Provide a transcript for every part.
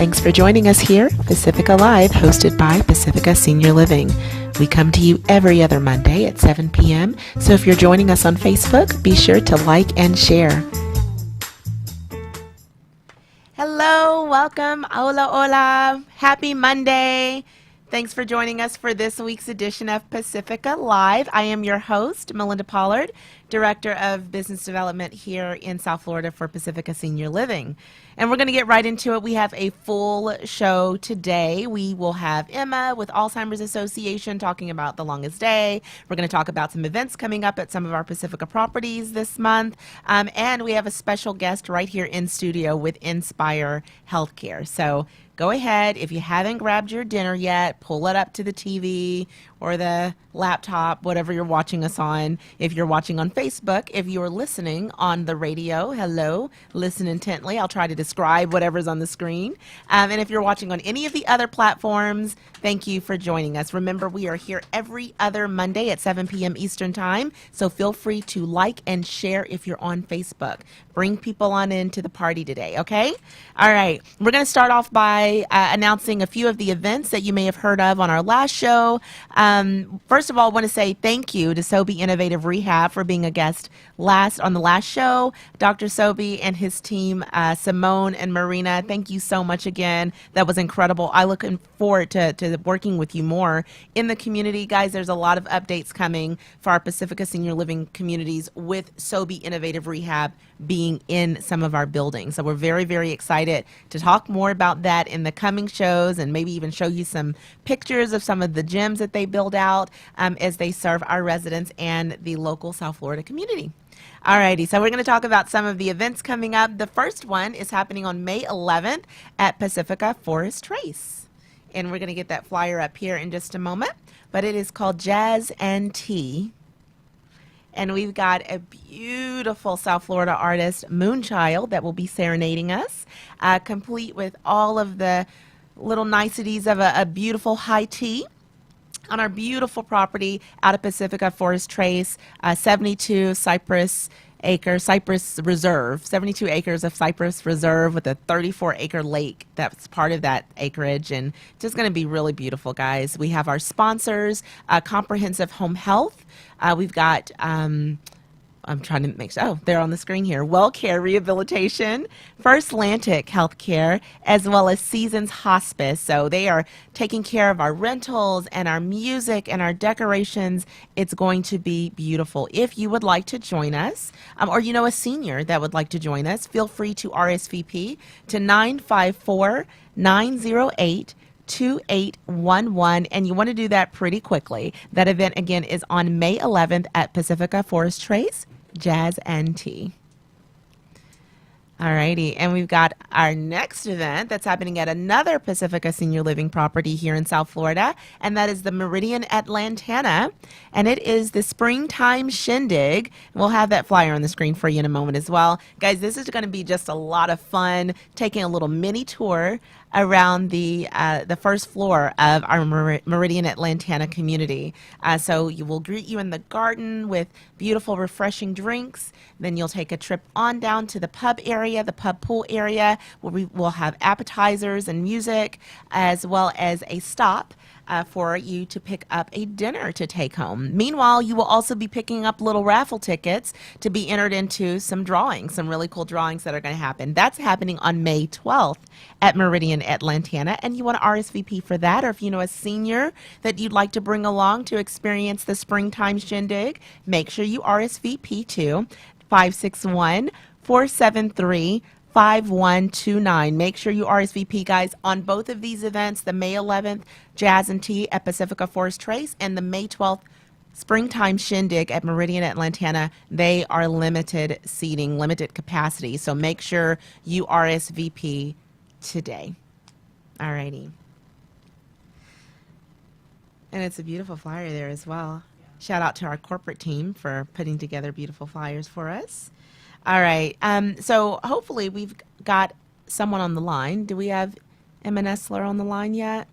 Thanks for joining us here, Pacifica Live, hosted by Pacifica Senior Living. We come to you every other Monday at 7 p.m., so if you're joining us on Facebook, be sure to like and share. Hello, welcome, hola, hola, happy Monday. Thanks for joining us for this week's edition of Pacifica Live. I am your host, Melinda Pollard, Director of Business Development here in South Florida for Pacifica Senior Living. And we're going to get right into it. We have a full show today. We will have Emma with Alzheimer's Association talking about the longest day. We're going to talk about some events coming up at some of our Pacifica properties this month. And we have a special guest right here in studio with Inspire Healthcare. So go ahead, if you haven't grabbed your dinner yet, pull it up to the TV or the laptop, whatever you're watching us on. If you're watching on Facebook, if you're listening on the radio, hello, listen intently. I'll try to describe whatever's on the screen. And if you're watching on any of the other platforms, thank you for joining us. Remember, we are here every other Monday at 7 p.m. Eastern Time, so feel free to like and share if you're on Facebook. Bring people on into the party today, okay? All right, we're going to start off by announcing a few of the events that you may have heard of on our last show. First of all, I want to say thank you to Sobey Innovative Rehab for being a guest on the last show. Dr. Sobey and his team, Simone and Marina, thank you so much again. That was incredible. I look forward to working with you more in the community. Guys, there's a lot of updates coming for our Pacifica Senior Living communities with Sobey Innovative Rehab being in some of our buildings. So we're very, very excited to talk more about that in the coming shows and maybe even show you some pictures of some of the gyms that they build out as they serve our residents and the local South Florida community. Alrighty, so we're going to talk about some of the events coming up. The first one is happening on May 11th at Pacifica Forest Trace. And we're going to get that flyer up here in just a moment. But it is called Jazz and Tea. And we've got a beautiful South Florida artist, Moonchild, that will be serenading us, complete with all of the little niceties of a beautiful high tea on our beautiful property out of Pacifica Forest Trace, 72 Cypress Reserve, 72 acres of Cypress Reserve with a 34-acre lake that's part of that acreage, and just going to be really beautiful, guys. We have our sponsors, Comprehensive Home Health. We've got I'm trying to make sure, they're on the screen here. WellCare Rehabilitation, First Atlantic Healthcare, as well as Seasons Hospice. So they are taking care of our rentals and our music and our decorations. It's going to be beautiful. If you would like to join us, or you know a senior that would like to join us, feel free to RSVP to 954-908 2811, and you want to do that pretty quickly. That event again is on May 11th at Pacifica Forest Trace, Jazz and Tea. Alrighty, and we've got our next event that's happening at another Pacifica Senior Living property here in South Florida, and that is the Meridian at Lantana, and it is the Springtime Shindig. We'll have that flyer on the screen for you in a moment as well. Guys, this is going to be just a lot of fun, taking a little mini tour around the first floor of our Meridian at Lantana community. So you will greet you in the garden with beautiful, refreshing drinks. Then you'll take a trip on down to the pub area, the pub pool area, where we will have appetizers and music, as well as a stop for you to pick up a dinner to take home. Meanwhile, you will also be picking up little raffle tickets to be entered into some drawings, some really cool drawings that are going to happen. That's happening on May 12th at Meridian at Lantana, and you want to RSVP for that, or if you know a senior that you'd like to bring along to experience the Springtime Shindig, make sure you RSVP to 561-473-5129. Make sure you RSVP, guys, on both of these events, the May 11th Jazz and Tea at Pacifica Forest Trace and the May 12th Springtime Shindig at Meridian at Lantana. They are limited seating, limited capacity, so make sure you RSVP today. Alrighty. And it's a beautiful flyer there as well. Shout out to our corporate team for putting together beautiful flyers for us. All right. So hopefully we've got someone on the line. Do we have Emma Nestler on the line yet?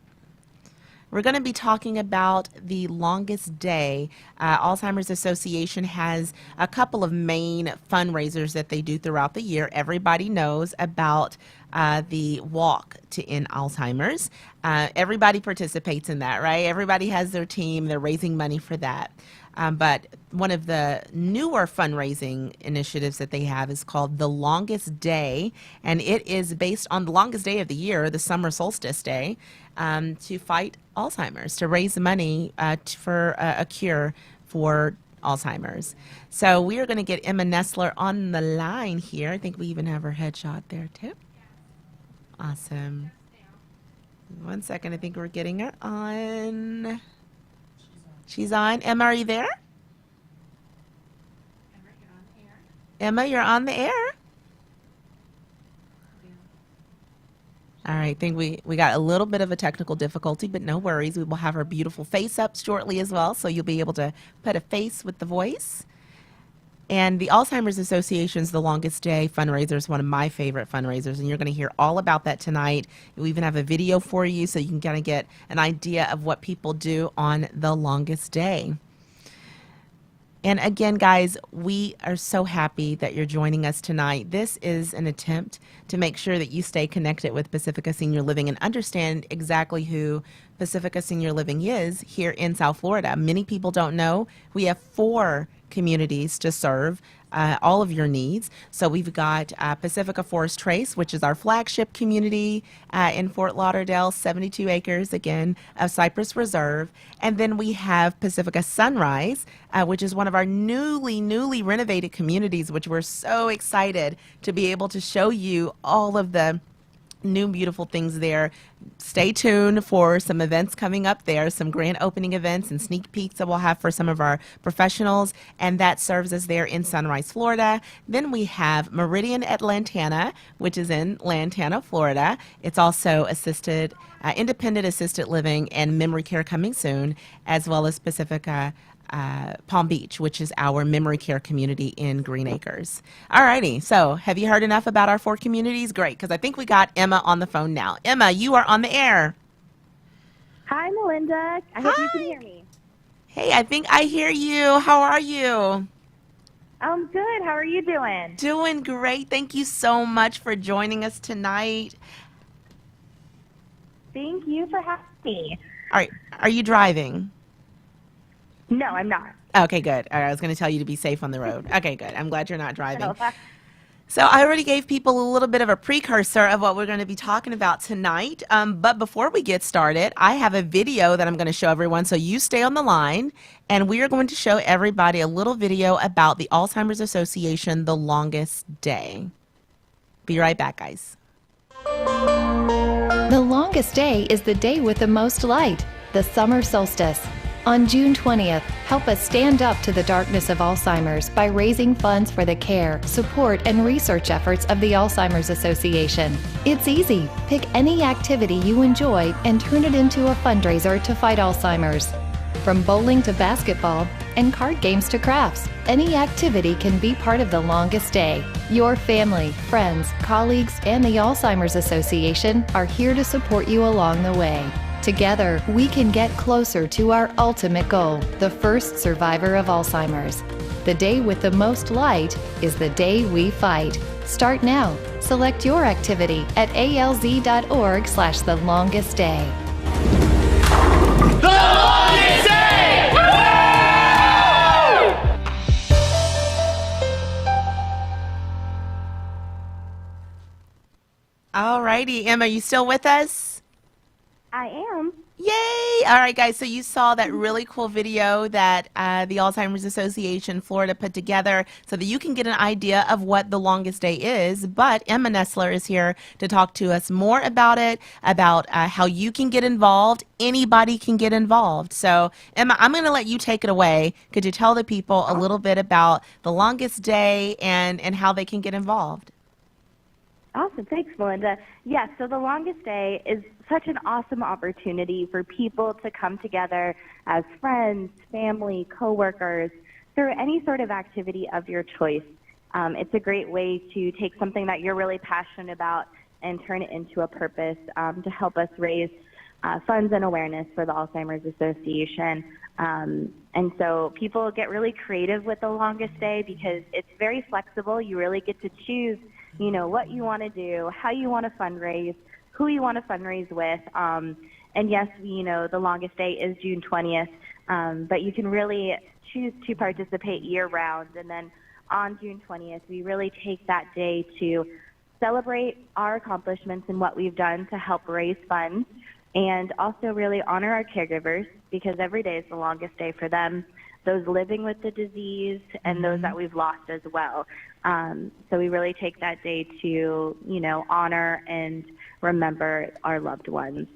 We're going to be talking about the longest day. Alzheimer's Association has a couple of main fundraisers that they do throughout the year. Everybody knows about the walk to end Alzheimer's. Everybody participates in that, right? Everybody has their team. They're raising money for that. But one of the newer fundraising initiatives that they have is called The Longest Day, and it is based on the longest day of the year, the summer solstice day, to fight Alzheimer's, to raise money for a cure for Alzheimer's. So we are going to get Emma Nestler on the line here. I think we even have her headshot there too. Awesome. One second, I think we're getting her on. She's on. Emma, are you there? Emma, you're on the air. All right, I think we got a little bit of a technical difficulty, but no worries. We will have her beautiful face up shortly as well, so you'll be able to put a face with the voice. And the Alzheimer's Association's The Longest Day fundraiser is one of my favorite fundraisers, and you're going to hear all about that tonight. We even have a video for you so you can kind of get an idea of what people do on The Longest Day. And again, guys, we are so happy that you're joining us tonight. This is an attempt to make sure that you stay connected with Pacifica Senior Living and understand exactly who Pacifica Senior Living is here in South Florida. Many people don't know we have 4 communities to serve all of your needs. So we've got Pacifica Forest Trace, which is our flagship community in Fort Lauderdale, 72 acres, again, of Cypress Reserve. And then we have Pacifica Sunrise, which is one of our newly renovated communities, which we're so excited to be able to show you all of the new beautiful things there. Stay tuned for some events coming up there, some grand opening events and sneak peeks that we'll have for some of our professionals, and that serves us there in Sunrise, Florida. Then we have Meridian at Lantana, which is in Lantana, Florida. It's also assisted, independent assisted living and memory care coming soon, as well as Pacifica Palm Beach, which is our memory care community in Green Acres. All righty, so have you heard enough about our 4 communities? Great, because I think we got Emma on the phone now. Emma, you are on the air. Hi, Melinda. I hope you can hear me. Hey, I think I hear you. How are you? I'm good. How are you doing? Doing great. Thank you so much for joining us tonight. Thank you for having me. All right, are you driving? No, I'm not. Okay, good. All right, I was going to tell you to be safe on the road. Okay, good. I'm glad you're not driving. So I already gave people a little bit of a precursor of what we're going to be talking about tonight. But before we get started, I have a video that I'm going to show everyone. So you stay on the line, and we are going to show everybody a little video about the Alzheimer's Association, The Longest Day. Be right back, guys. The longest day is the day with the most light, the summer solstice. On June 20th, help us stand up to the darkness of Alzheimer's by raising funds for the care, support, and research efforts of the Alzheimer's Association. It's easy. Pick any activity you enjoy and turn it into a fundraiser to fight Alzheimer's. From bowling to basketball and card games to crafts, any activity can be part of the longest day. Your family, friends, colleagues, and the Alzheimer's Association are here to support you along the way. Together, we can get closer to our ultimate goal, the first survivor of Alzheimer's. The day with the most light is the day we fight. Start now. Select your activity at alz.org/thelongestday. The longest day! Woo! All righty, Emma, you still with us? I am. Yay! All right, guys, so you saw that really cool video that the Alzheimer's Association Florida put together so that you can get an idea of what the longest day is. But Emma Nestler is here to talk to us more about it, about how you can get involved. Anybody can get involved. So, Emma, I'm going to let you take it away. Could you tell the people a little bit about the longest day and how they can get involved? Awesome. Thanks, Melinda. Yes, so the longest day is such an awesome opportunity for people to come together as friends, family, coworkers, through any sort of activity of your choice. It's a great way to take something that you're really passionate about and turn it into a purpose to help us raise funds and awareness for the Alzheimer's Association. And so people get really creative with the longest day because it's very flexible. You really get to choose what you want to do, how you want to fundraise, who you want to fundraise with. And yes, the longest day is June 20th, but you can really choose to participate year-round. And then on June 20th, we really take that day to celebrate our accomplishments and what we've done to help raise funds, and also really honor our caregivers, because every day is the longest day for them, those living with the disease and those that we've lost as well. So we really take that day to, honor and remember our loved ones.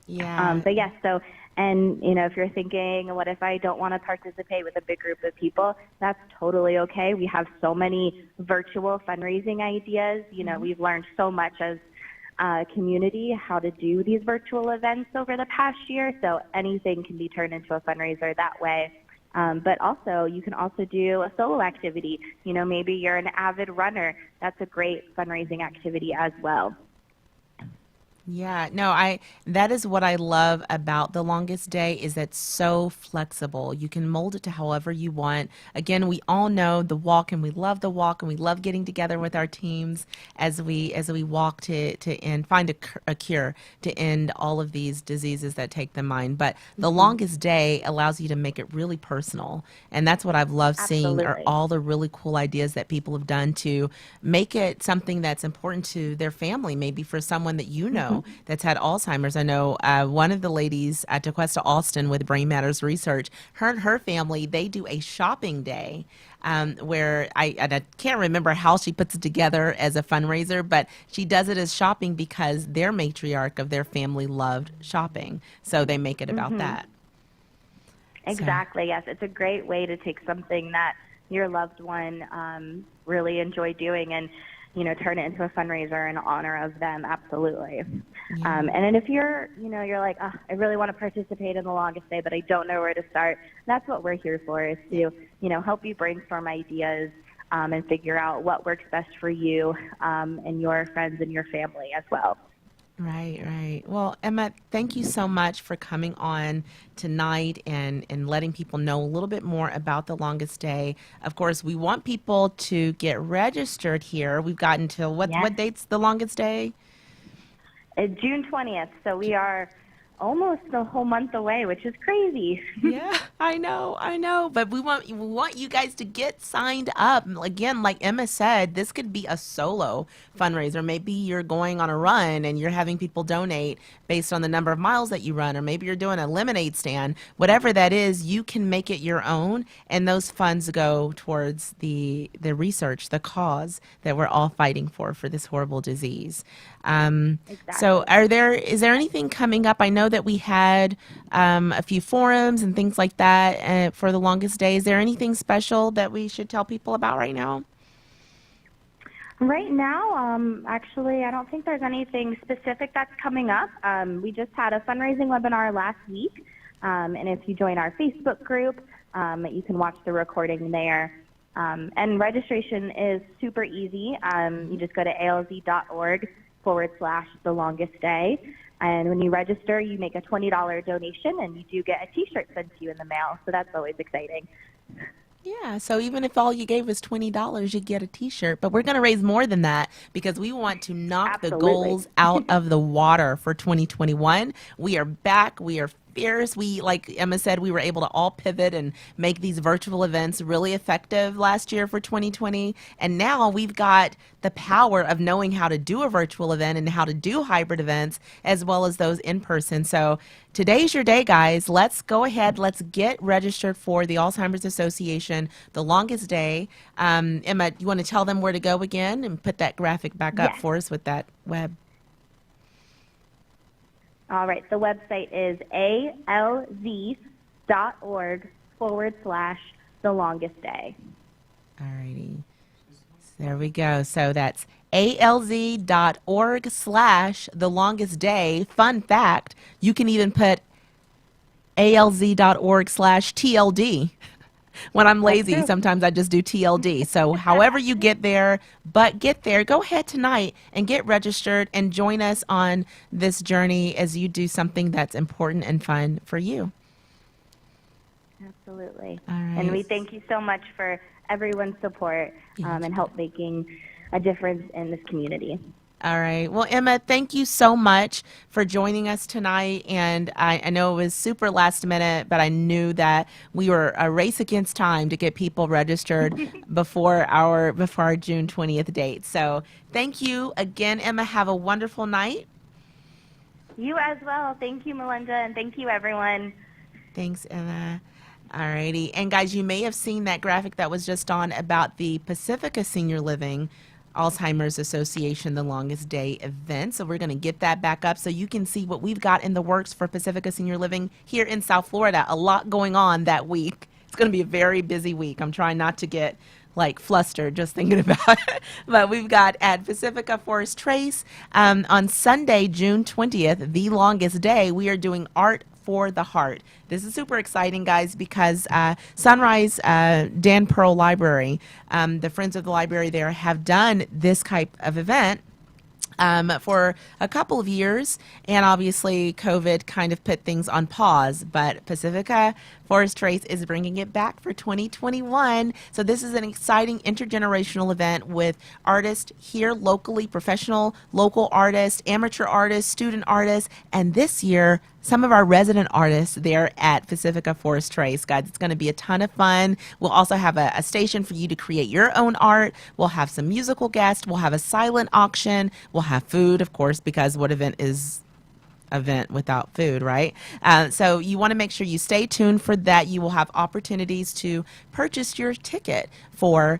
Yeah. But yes, and if you're thinking, what if I don't want to participate with a big group of people, that's totally okay. We have so many virtual fundraising ideas. We've learned so much as a community how to do these virtual events over the past year, so anything can be turned into a fundraiser that way. But also, you can also do a solo activity. Maybe you're an avid runner. That's a great fundraising activity as well. Yeah, no, that is what I love about the longest day, is it's so flexible. You can mold it to however you want. Again, we all know the walk, and we love the walk, and we love getting together with our teams as we walk to end, find a cure to end all of these diseases that take the mind. But the longest day allows you to make it really personal, and that's what I've loved seeing, are Absolutely. all the really cool ideas that people have done to make it something that's important to their family, maybe for someone that that's had Alzheimer's. I know one of the ladies at DeQuesta Austin with Brain Matters Research, her and her family, they do a shopping day where I can't remember how she puts it together as a fundraiser, but she does it as shopping because their matriarch of their family loved shopping. So they make it about that. Exactly, yes. It's a great way to take something that your loved one really enjoyed doing and turn it into a fundraiser in honor of them. Absolutely. Yeah. And then if you're like, I really want to participate in the longest day, but I don't know where to start, that's what we're here for, is to, help you brainstorm ideas and figure out what works best for you and your friends and your family as well. Right, right. Well, Emma, thank you so much for coming on tonight and letting people know a little bit more about the longest day. Of course, we want people to get registered here. We've got until what date's the longest day? June 20th, so we are almost a whole month away, which is crazy. Yeah, I know. But we want you guys to get signed up. Again, like Emma said, this could be a solo fundraiser. Maybe you're going on a run and you're having people donate based on the number of miles that you run, or maybe you're doing a lemonade stand. Whatever that is, you can make it your own, and those funds go towards the research, the cause that we're all fighting for this horrible disease. So is there anything coming up? I know that we had a few forums and things like that for the longest day. Is there anything special that we should tell people about right now? Right now, actually, I don't think there's anything specific that's coming up. We just had a fundraising webinar last week, and if you join our Facebook group, you can watch the recording there. And registration is super easy. You just go to alz.org/the longest day. And when you register, you make a $20 donation, and you do get a T-shirt sent to you in the mail. So that's always exciting. Yeah, so even if all you gave was $20, you get a T-shirt. But we're going to raise more than that, because we want to knock the goals out of the water for 2021. We are back. We are fierce. We, like Emma said, we were able to all pivot and make these virtual events really effective last year for 2020. And now we've got the power of knowing how to do a virtual event and how to do hybrid events as well as those in person. So today's your day, guys. Let's go ahead. Let's get registered for the Alzheimer's Association, the longest day. Emma, you want to tell them where to go again and put that graphic back up for us with that web? All right, the website is alz.org/the longest day. All righty. There we go. So that's alz.org/the longest day. Fun fact, you can even put alz.org/TLD. When I'm lazy, sometimes I just do TLD. So however you get there, but get there, go ahead tonight and get registered and join us on this journey as you do something that's important and fun for you. Absolutely. All right. And we thank you so much for everyone's support and help making a difference in this community. All right. Well, Emma, thank you so much for joining us tonight. And I know it was super last minute, but I knew that we were a race against time to get people registered before our June 20th date. So thank you again, Emma. Have a wonderful night. You as well. Thank you, Melinda, and thank you, everyone. Thanks, Emma. Alrighty. And guys, you may have seen that graphic that was just on about the Pacifica Senior Living Alzheimer's Association The Longest Day event. So we're going to get that back up so you can see what we've got in the works for Pacifica Senior Living here in South Florida. A lot going on that week. It's going to be a very busy week. I'm trying not to get like flustered just thinking about it. But we've got at Pacifica Forest Trace on Sunday, June 20th, the longest day, we are doing Art for the Heart. This is super exciting, guys, because Sunrise Dan Pearl Library, the Friends of the Library there, have done this type of event for a couple of years, and obviously COVID kind of put things on pause, but Pacifica Forest Trace is bringing it back for 2021. So this is an exciting intergenerational event with artists here locally, professional local artists, amateur artists, student artists, and this year some of our resident artists there at Pacifica Forest Trace. Guys, it's going to be a ton of fun. We'll also have a station for you to create your own art. We'll have some musical guests. We'll have a silent auction. We'll have food, of course, because what event without food, right? So you want to make sure you stay tuned for that. You will have opportunities to purchase your ticket for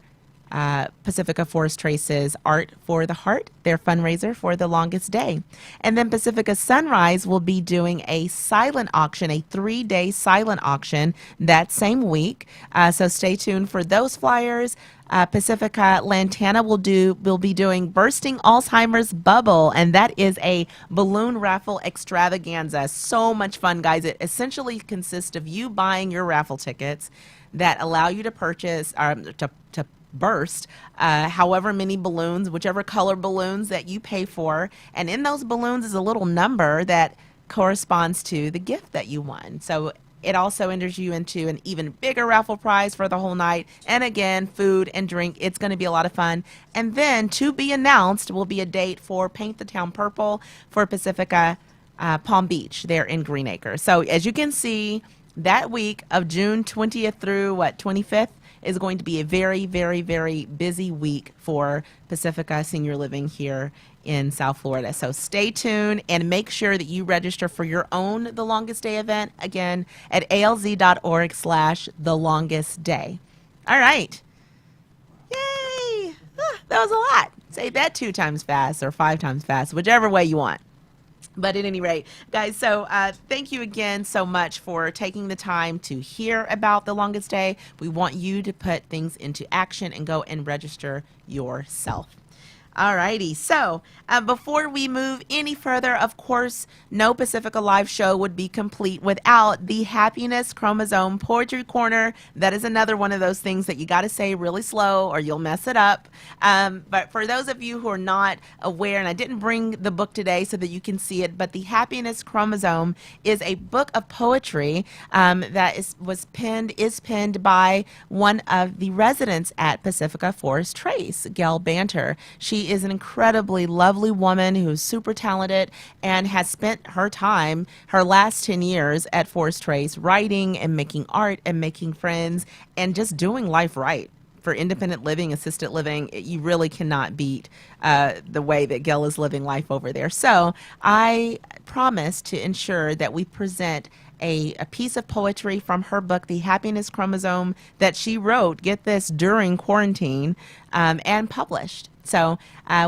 Pacifica Forest Trace's Art for the Heart, their fundraiser for the longest day. And then Pacifica Sunrise will be doing a silent auction, a 3-day silent auction that same week. So stay tuned for those flyers. Pacifica Lantana will be doing Bursting Alzheimer's Bubble, and that is a balloon raffle extravaganza. So much fun, guys. It essentially consists of you buying your raffle tickets that allow you to purchase, to burst however many balloons, whichever color balloons that you pay for, and in those balloons is a little number that corresponds to the gift that you won. So it also enters you into an even bigger raffle prize for the whole night, and again, food and drink. It's going to be a lot of fun. And then to be announced will be a date for Paint the Town Purple for Pacifica Palm Beach there in Green Acres. So as you can see, that week of June 20th through 25th is going to be a very, very, very busy week for Pacifica Senior Living here in South Florida. So stay tuned and make sure that you register for your own The Longest Day event, again, at alz.org/thelongestday. All right. Yay! That was a lot. Say that 2 times fast or 5 times fast, whichever way you want. But at any rate, guys, so thank you again so much for taking the time to hear about The Longest Day. We want you to put things into action and go and register yourself. All righty. So before we move any further, of course, no Pacifica Live show would be complete without the Happiness Chromosome Poetry Corner. That is another one of those things that you got to say really slow or you'll mess it up. But for those of you who are not aware, and I didn't bring the book today so that you can see it, but the Happiness Chromosome is a book of poetry that is penned by one of the residents at Pacifica Forest Trace, Gail Banter. She is an incredibly lovely woman who's super talented and has spent her last 10 years at Forest Trace writing and making art and making friends and just doing life right. For independent living, assisted living, you really cannot beat the way that Gail is living life over there. So I promise to ensure that we present a piece of poetry from her book, The Happiness Chromosome, that she wrote, get this, during quarantine and published. So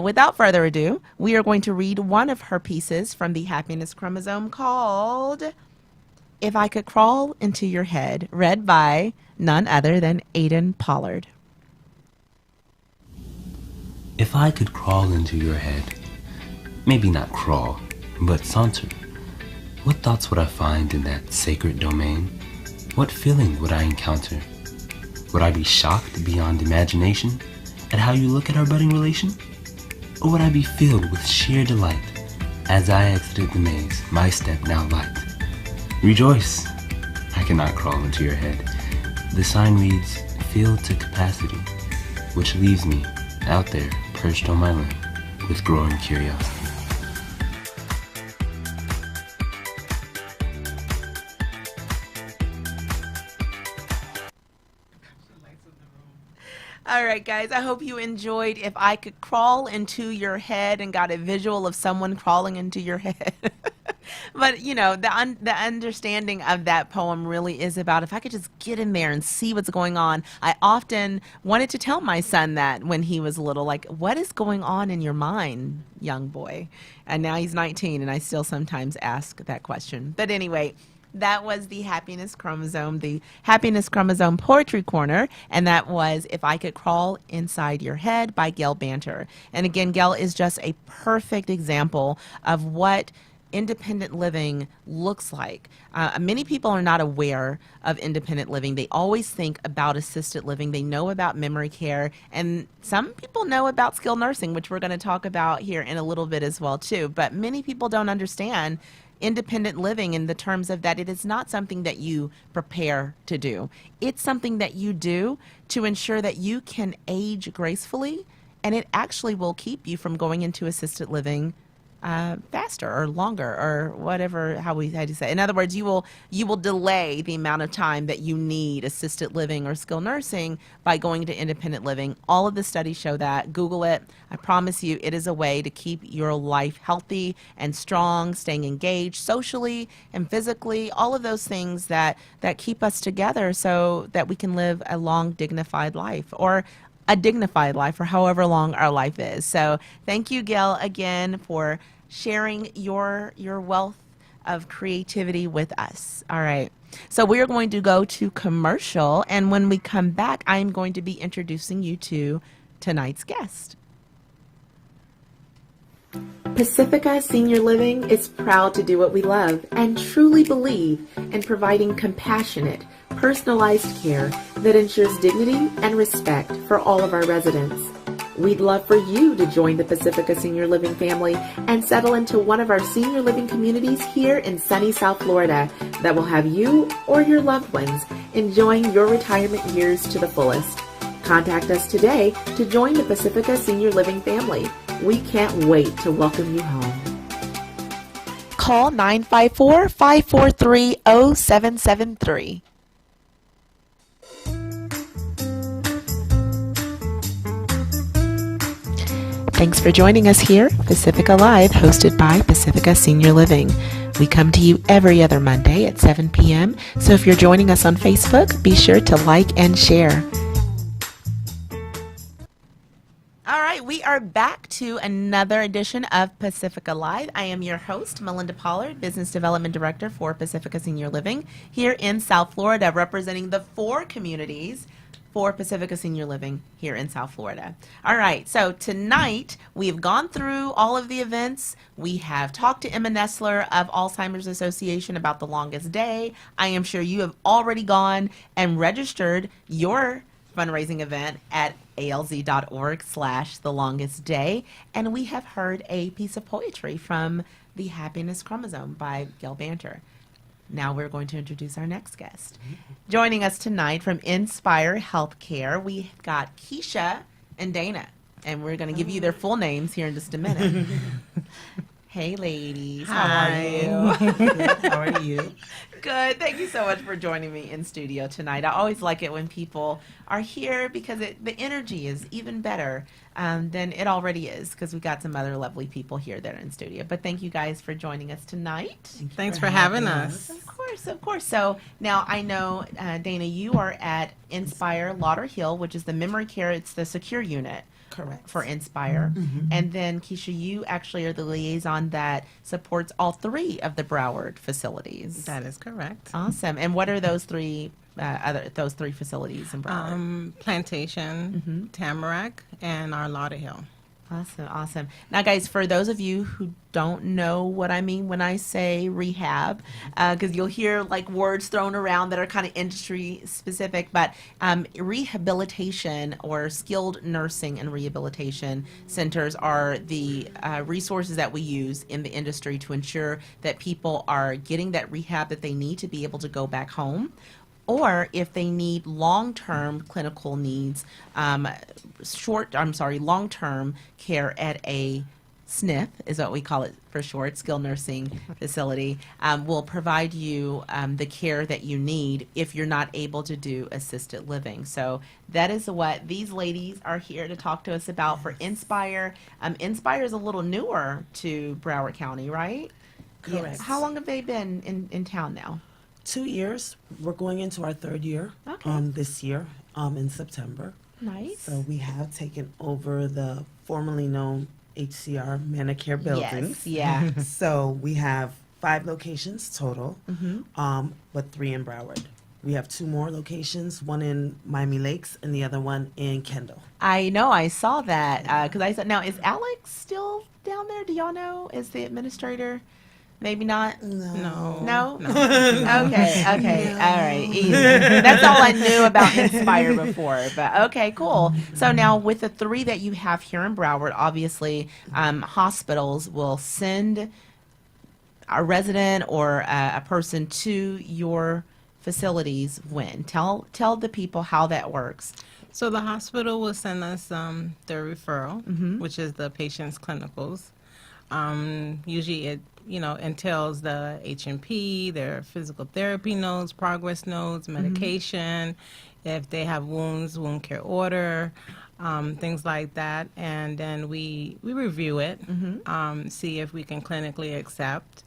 without further ado, we are going to read one of her pieces from The Happiness Chromosome called If I Could Crawl Into Your Head, read by none other than Aiden Pollard. If I could crawl into your head, maybe not crawl, but saunter, what thoughts would I find in that sacred domain? What feeling would I encounter? Would I be shocked beyond imagination at how you look at our budding relation? Or would I be filled with sheer delight as I exited the maze, my step now light? Rejoice, I cannot crawl into your head. The sign reads, filled to capacity, which leaves me out there perched on my limb with growing curiosity. All right, guys, I hope you enjoyed If I Could Crawl Into Your Head and got a visual of someone crawling into your head. But, you know, the understanding of that poem really is about if I could just get in there and see what's going on. I often wanted to tell my son that when he was little, like, what is going on in your mind, young boy? And now he's 19, and I still sometimes ask that question. But anyway, that was the Happiness Chromosome Poetry Corner, and that was If I Could Crawl Inside Your Head by Gail Banter. And again, Gail is just a perfect example of what independent living looks like. Many people are not aware of independent living. They always think about assisted living. They know about memory care, and some people know about skilled nursing, which we're going to talk about here in a little bit as well too. But many people don't understand independent living in the terms of that it is not something that you prepare to do. It's something that you do to ensure that you can age gracefully, and it actually will keep you from going into assisted living faster or longer or whatever, how do you say. In other words, you will delay the amount of time that you need assisted living or skilled nursing by going to independent living. All of the studies show that. Google it. I promise you it is a way to keep your life healthy and strong, staying engaged socially and physically, all of those things that keep us together so that we can live a long, dignified life, or a dignified life, or however long our life is. So thank you, Gail, again for sharing your wealth of creativity with us. All right. So we are going to go to commercial, and when we come back, I'm going to be introducing you to tonight's guest. Pacifica Senior Living is proud to do what we love and truly believe in providing compassionate, personalized care that ensures dignity and respect for all of our residents. We'd love for you to join the Pacifica Senior Living family and settle into one of our senior living communities here in sunny South Florida that will have you or your loved ones enjoying your retirement years to the fullest. Contact us today to join the Pacifica Senior Living family. We can't wait to welcome you home. Call 954-543-0773. Thanks for joining us here, Pacifica Live, hosted by Pacifica Senior Living. We come to you every other Monday at 7 p.m., so if you're joining us on Facebook, be sure to like and share. All right, we are back to another edition of Pacifica Live. I am your host, Melinda Pollard, Business Development Director for Pacifica Senior Living here in South Florida, representing the 4 communities for Pacifica Senior Living here in South Florida. All right, so tonight we've gone through all of the events. We have talked to Emma Nestler of Alzheimer's Association about the longest day. I am sure you have already gone and registered your fundraising event at alz.org/thelongestday. And we have heard a piece of poetry from The Happiness Chromosome by Gail Banter. Now we're going to introduce our next guest. Joining us tonight from Inspire Healthcare, we've got Keisha and Dana, and we're going to give you their full names here in just a minute. Hey, ladies. How are you? How are you? Good. Thank you so much for joining me in studio tonight. I always like it when people are here because the energy is even better than it already is, because we got some other lovely people here that are in studio. But thank you guys for joining us tonight. Thanks for having us. Of course. So now I know, Dana, you are at Inspire Lauderhill, which is the memory care. It's the secure unit. Correct. For Inspire. Mm-hmm. And then, Keisha, you actually are the liaison that supports all 3 of the Broward facilities. That is correct. Awesome. And what are those 3 facilities in Broward? Plantation, Tamarack, and our Lauderhill. Awesome. Now, guys, for those of you who don't know what I mean when I say rehab, because you'll hear like words thrown around that are kind of industry specific, but rehabilitation or skilled nursing and rehabilitation centers are the resources that we use in the industry to ensure that people are getting that rehab that they need to be able to go back home, or if they need long-term clinical needs, long-term care at a SNF is what we call it for short, skilled nursing facility, will provide you the care that you need if you're not able to do assisted living. So that is what these ladies are here to talk to us about for Inspire. Inspire is a little newer to Broward County, right? Correct. How long have they been in town now? 2 years. We're going into our third year Okay. this year in September. Nice. So we have taken over the formerly known HCR Manicare buildings. Yes, yeah. So we have 5 locations total, Mm-hmm. but 3 in Broward. We have 2 more locations, one in Miami Lakes and the other one in Kendall. I know, I saw that, because I said, now, is Alex still down there? Do y'all know? Is the administrator? Maybe not? No. No? Okay, all right, easy. That's all I knew about Inspire before, but okay, cool. So now with the 3 that you have here in Broward, obviously, hospitals will send a resident or a person to your facilities when? Tell the people how that works. So the hospital will send us their referral, which is the patient's clinicals. Usually it entails the H&P, their physical therapy notes, progress notes, medication, if they have wounds, wound care order, things like that. And then we review it, see if we can clinically accept.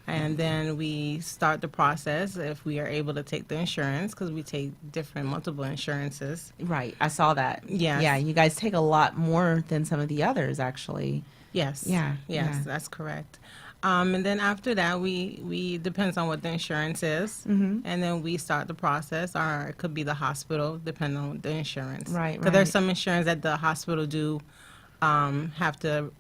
And then we start the process if we are able to take the insurance, because we take multiple insurances. Right, I saw that. Yes. Yeah, you guys take a lot more than some of the others, actually. Yes. Yeah, Yes, yeah. that's correct. And then after that, we depends on what the insurance is, and then we start the process. Or it could be the hospital, depending on the insurance. Right, Because there's right. some insurance that the hospital do have to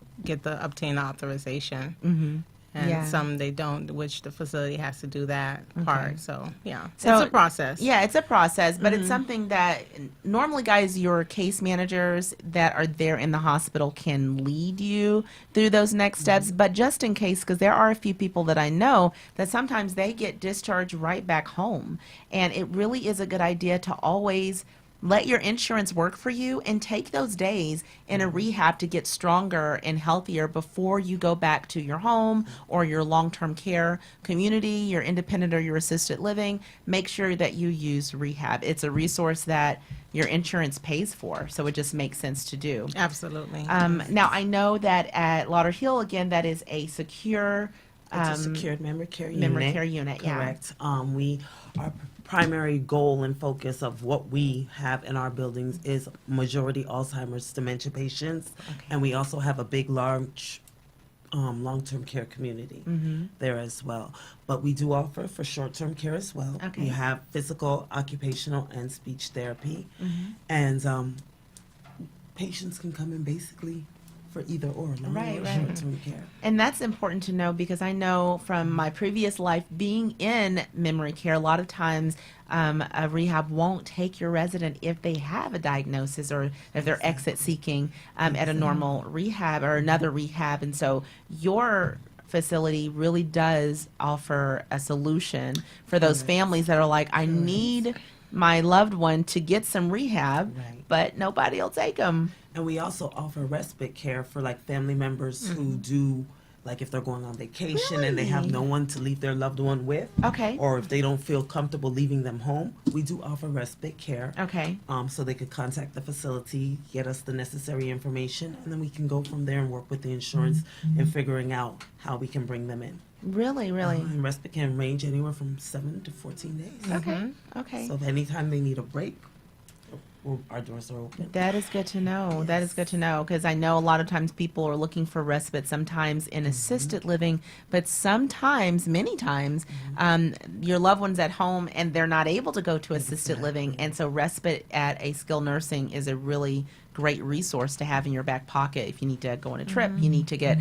obtain authorization, and Yeah. some they don't, which the facility has to do that part. So yeah, So- it's a process. Yeah, it's a process, but it's something that normally, guys, your case managers that are there in the hospital can lead you through those next steps. But just in case, because there are a few people that I know that sometimes they get discharged right back home. And it really is a good idea to always let your insurance work for you and take those days in a rehab to get stronger and healthier before you go back to your home or your long-term care community, your independent or your assisted living. Make sure that you use rehab. It's a resource that your insurance pays for, so it just makes sense to do. Absolutely. Now, I know that at Lauderhill, again, that is a secure It's a secured memory care unit. memory care unit, yeah. Correct. Our primary goal and focus of what we have in our buildings is majority Alzheimer's dementia patients, and we also have a big, large long-term care community there as well. But we do offer for short-term care as well. Okay. We have physical, occupational, and speech therapy, and patients can come in basically for either or, long Right, or right. short-term care. And that's important to know because I know from my previous life being in memory care, a lot of times a rehab won't take your resident if they have a diagnosis or if they're exit seeking at a normal rehab or another rehab. And so your facility really does offer a solution for those families that are like, I need my loved one to get some rehab, Right. but nobody will take them. And we also offer respite care for like family members who do, like if they're going on vacation and they have Really? no one to leave their loved one with. Okay. Or if they don't feel comfortable leaving them home, we do offer respite care. Okay. So they could contact the facility, get us the necessary information, and then we can go from there and work with the insurance in figuring out how we can bring them in. Really, really. And respite can range anywhere from 7 to 14 days. Okay. Okay. So if anytime they need a break, our doors are open. That is good to know. That is good to know because I know a lot of times people are looking for respite sometimes in assisted living, but sometimes, many times, your loved one's at home and they're not able to go to assisted living. And so respite at a skilled nursing is a really great resource to have in your back pocket if you need to go on a trip, you need to get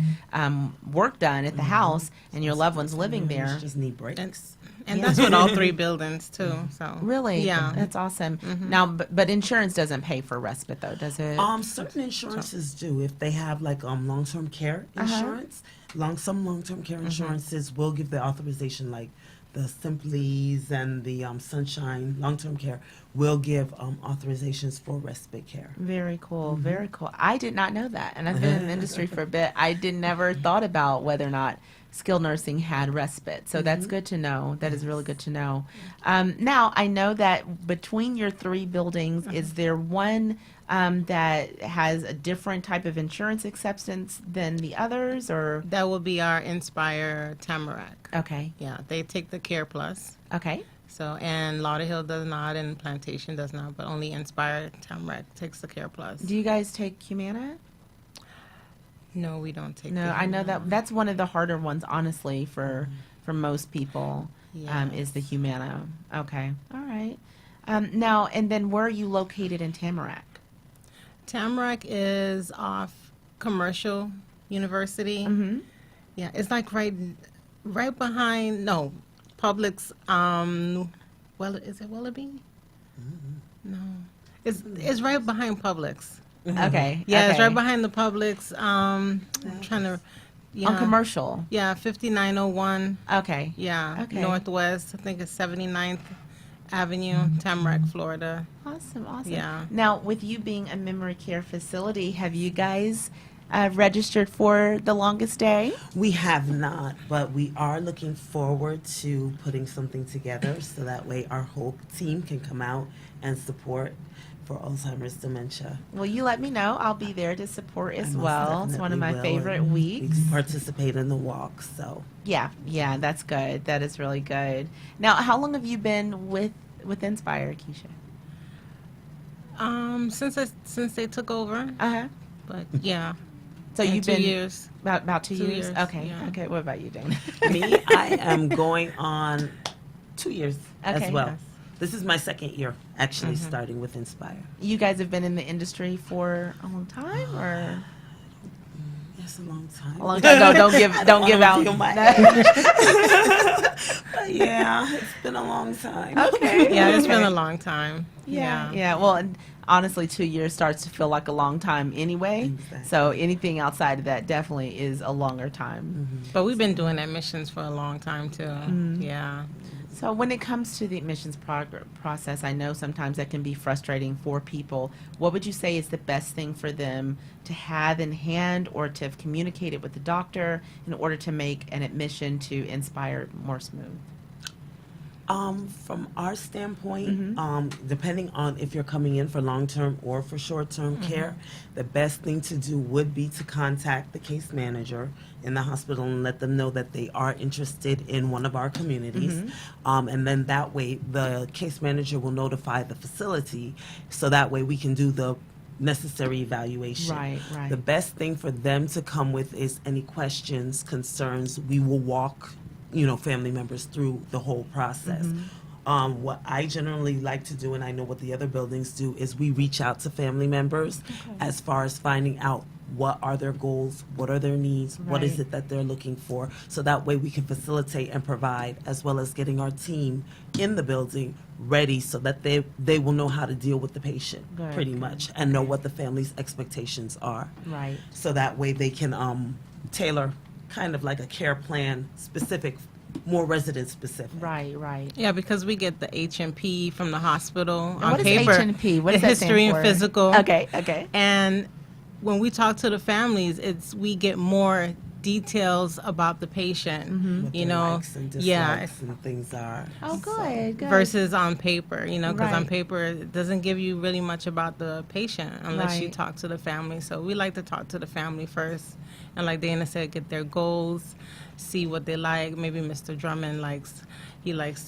work done at the house and your loved one's living there. Just need breaks. And that's with all 3 buildings too. So Really? yeah. That's awesome. Now, but insurance doesn't pay for respite though, does it? Certain insurances do. If they have like long-term care insurance, some long-term care insurances will give the authorization like the Simplies and the Sunshine long-term care will give authorizations for respite care. Very cool. Very cool. I did not know that, and I've been in the industry for a bit. I never thought about whether or not skilled nursing had respite. So that's good to know. That is really good to know. Now, I know that between your 3 buildings, is there one that has a different type of insurance acceptance than the others, or? That will be our Inspire Tamarack. Okay. Yeah, they take the Care Plus. Okay. So, and Lauderhill does not, and Plantation does not, but only Inspire Tamarack takes the Care Plus. Do you guys take Humana? No, we don't take. No, the I know Humana. that's one of the harder ones, honestly, for most people. Is the Humana. Okay. All right. Now, and then where are you located in Tamarack? Tamarack is off Commercial University. Mm-hmm. Yeah, it's like right behind. No, Publix. Well, is it Willoughby? No, it's right behind Publix. Okay. Yeah, it's okay. right behind the Publix. I'm trying to. Yeah. On Commercial. Yeah, 5901. Okay. Yeah, Okay. Northwest. I think it's 79th Avenue, Tamarack, Florida. Awesome. Awesome. Yeah. Now, with you being a memory care facility, have you guys registered for the longest day? We have not, but we are looking forward to putting something together so that way our whole team can come out and support for Alzheimer's dementia. Well, you let me know. I'll be there to support as I most well. It's one of my definitely will, favorite and weeks. We participate in the walk, so. Yeah, that's good. That is really good. Now, how long have you been with Inspire, Keisha? Since they took over, Uh-huh. but yeah. So in you've 2 been years. about 2 2 years? years, Okay. yeah. Okay. What about you, Dana? Me, I am going on 2 years Okay. as well. Yes. This is my second year actually starting with Inspire. You guys have been in the industry for a long time, or It's a long time. a long time? No, don't give out. Feel my But yeah, it's been a long time. Okay. Yeah, it's been okay. a long time. Yeah. Well, and honestly, 2 years starts to feel like a long time anyway. Exactly. So anything outside of that definitely is a longer time. But we've been doing admissions for a long time too. Yeah. So when it comes to the admissions process, I know sometimes that can be frustrating for people. What would you say is the best thing for them to have in hand or to have communicated with the doctor in order to make an admission to Inspire more smooth? From our standpoint, depending on if you're coming in for long-term or for short-term care, the best thing to do would be to contact the case manager in the hospital and let them know that they are interested in one of our communities. And then that way, the case manager will notify the facility, so that way we can do the necessary evaluation. Right. The best thing for them to come with is any questions, concerns. We will walk family members through the whole process. What I generally like to do, and I know what the other buildings do, is we reach out to family members as far as finding out what are their goals, what are their needs, what is Right. it that they're looking for, so that way we can facilitate and provide, as well as getting our team in the building ready so that they will know how to deal with the patient Good, pretty good. much, and know what the family's expectations are. Right. So that way they can tailor kind of like a care plan specific, more resident specific. Right. Yeah, because we get the H&P from the hospital Now, on what is paper. H&P? What does the that stand history for? and physical. Okay. And when we talk to the families, we get more details about the patient. What You their know, likes and yeah, dislikes and things are. Oh, good. versus on paper, because on Right. paper it doesn't give you really much about the patient unless you Right. talk to the family. So we like to talk to the family first, and like Dana said, get their goals, see what they like. Maybe Mr. Drummond likes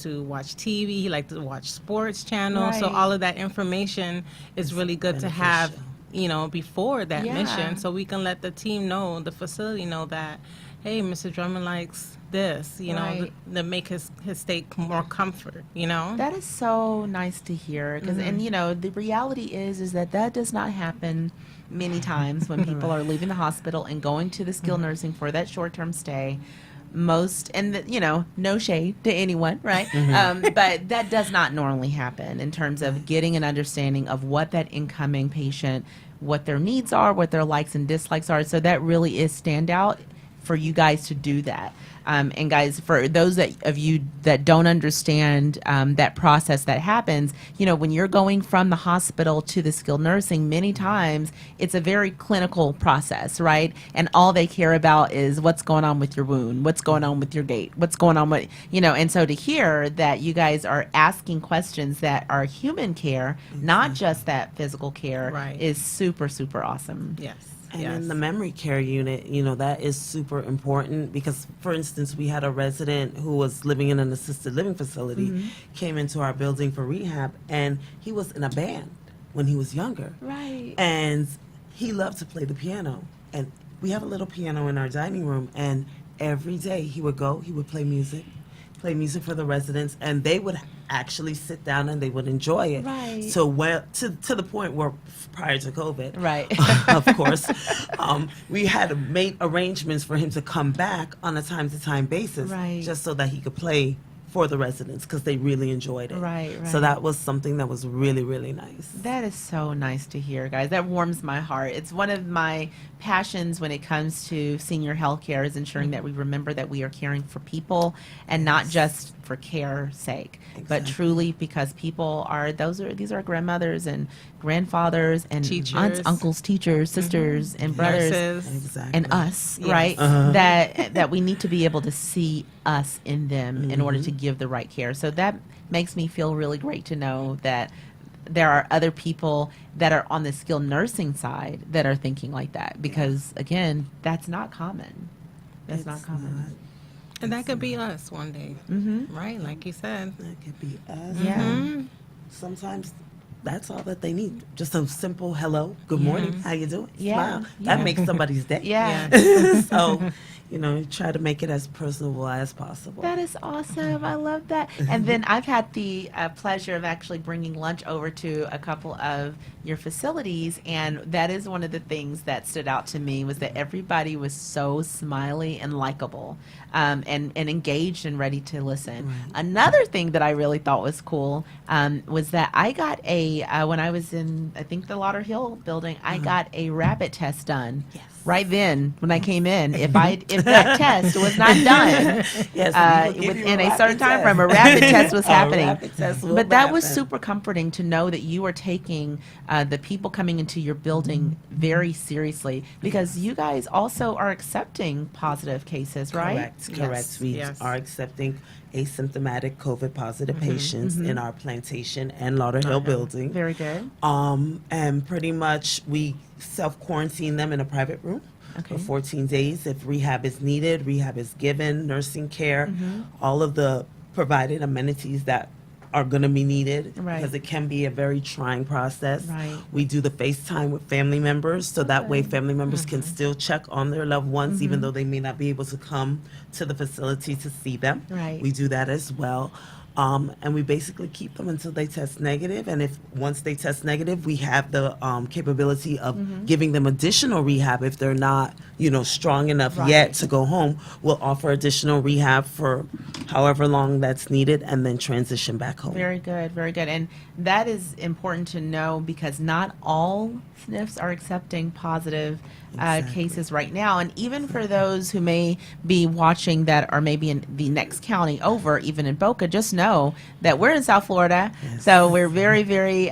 to watch TV, he likes to watch sports channels. So Right. all of that information is really good to have, beneficial. before that Yeah. mission, so we can let the team know, the facility know that, hey, Mr. Drummond likes this, Right. to make his stay more comfort, That is so nice to hear, because and the reality is that does not happen many times when people are leaving the hospital and going to the skilled nursing for that short-term stay. No shade to anyone, right? But that does not normally happen in terms of getting an understanding of what that incoming patient, what their needs are, what their likes and dislikes are. So that really is standout for you guys to do that. And guys, for those of you that don't understand that process that happens, when you're going from the hospital to the skilled nursing, many times it's a very clinical process, right? And all they care about is what's going on with your wound, what's going on with your gait, what's going on with, and so to hear that you guys are asking questions that are human care, not just that physical care, Right. is super, super awesome. Yes. And yes. in the memory care unit, that is super important because, for instance, we had a resident who was living in an assisted living facility, came into our building for rehab, and he was in a band when he was younger. Right. And he loved to play the piano. And we have a little piano in our dining room, and every day he would play music for the residents, and they would actually sit down and they would enjoy it. Right. So to the point where prior to COVID, Right. of course, we had made arrangements for him to come back on a time-to-time basis, Right. just so that he could play for the residents because they really enjoyed it. Right, So right. that was something that was really, really nice. That is so nice to hear, guys. That warms my heart. It's one of my passions when it comes to senior health care is ensuring that we remember that we are caring for people and not just for care's sake, but Exactly. truly because people these are grandmothers and grandfathers and aunts, Teachers. uncles, teachers, sisters, and brothers. Nurses. Exactly. And us, Yes. right? That we need to be able to see us in them in order to give the right care. So that makes me feel really great to know that there are other people that are on the skilled nursing side that are thinking like that because again, that's not common. That's not It's common. not. And that could be us one day, right? Like you said. That could be us. Yeah. Sometimes that's all that they need. Just a simple hello, good morning, how you doing? Yeah, Smile. yeah. That makes somebody's day. Yeah. So, try to make it as personable as possible. That is awesome. I love that. And then I've had the pleasure of actually bringing lunch over to a couple of your facilities, and that is one of the things that stood out to me was that everybody was so smiley and likable, and engaged and ready to listen. Right. Another thing that I really thought was cool was that I got when I was in, I think, the Lauderhill building, I got a rapid test done. Yes. Right then, when I came in, if that test was not done Yes, we will give you within a rapid certain time test. frame, a rapid test was A happening. rapid test will But that was happen. super comforting to know that you are taking the people coming into your building very seriously because you guys also are accepting positive cases, right? Correct. Yes, We yes. are accepting asymptomatic COVID positive patients in our Plantation and Lauderhill building. Very good. And pretty much we self-quarantine them in a private room Okay. for 14 days. If rehab is needed, rehab is given, nursing care, all of the provided amenities that are going to be needed Right. because it can be a very trying process. Right. We do the FaceTime with family members so that way family members can still check on their loved ones even though they may not be able to come to the facility to see them. Right. We do that as well. And we basically keep them until they test negative. And if once they test negative, we have the capability of giving them additional rehab if they're not, strong enough yet Right. to go home. We'll offer additional rehab for however long that's needed, and then transition back home. Very good, very good. And that is important to know because not all SNFs are accepting positive Exactly. cases right now. And even for those who may be watching that are maybe in the next county over, even in Boca, just know that we're in South Florida. Yes. So we're very, very